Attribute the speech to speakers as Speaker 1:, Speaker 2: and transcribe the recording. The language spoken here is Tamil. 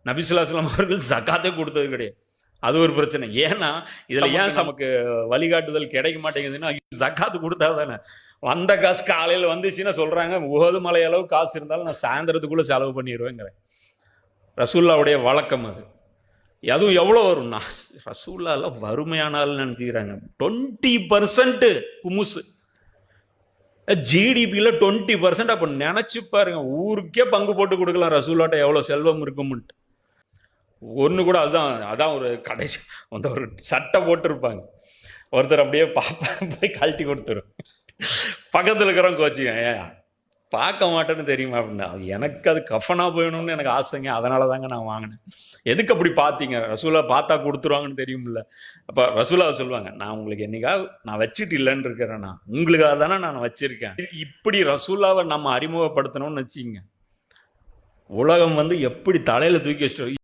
Speaker 1: நபி ஸல்லல்லாஹு அலைஹி வஸல்லம் அவர்கள் ஜகாத்தே கொடுத்தது கிடையாது. அது ஒரு பிரச்சனை. ஏன்னா இதுல ஏன் நமக்கு வழிகாட்டுதல் கிடைக்க மாட்டேங்குதுன்னா, ஜகாத்து கொடுத்தா தானே. வந்த காசு காலையில வந்துச்சுன்னா சொல்றாங்க, உஹது மலை அளவு காசு இருந்தாலும் நான் சாயந்தரத்துக்குள்ள செலவு பண்ணிடுவேங்கிறேன். ரசூல்லாவுடைய வழக்கம் அது. அதுவும் எவ்வளோ வரும்? ரசூல்லாலாம் வறுமையானாலும் நினைச்சுக்கிறாங்க. 20% குமுசு ஜிடிபியில் 20%. அப்ப நினைச்சு பாருங்க, ஊருக்கே பங்கு போட்டு கொடுக்கலாம் ரசூல்லாட்ட எவ்வளவு செல்வம் இருக்கும்ட்டு. ஒன்று கூட அதான் ஒரு கடைசி அந்த ஒரு சட்டை போட்டிருப்பாங்க. ஒருத்தர் அப்படியே போய் கழட்டி கொடுத்துரும். பக்கத்தில் இருக்கிறவங்க கோச்சிங்க, ஏன் பார்க்க மாட்டேன்னு தெரியுமா அப்படின்னா, எனக்கு அது கஃபனா போயணும்னு எனக்கு ஆசைங்க, அதனால தாங்க நான் வாங்கினேன். எதுக்கு அப்படி பார்த்தீங்க? ரசூலா பார்த்தா கொடுத்துருவாங்கன்னு தெரியும்ல. அப்போ ரசூலா சொல்லுவாங்க, நான் உங்களுக்கு என்னைக்காவது நான் வச்சுட்டு இல்லைன்னு இருக்கிறேன்னா, உங்களுக்காக தானே நான் வச்சிருக்கேன். இப்படி ரசூலாவை நம்ம அறிமுகப்படுத்தணும்னு வச்சுங்க, உலகம் எப்படி தலையில தூக்கி வச்சுட்டு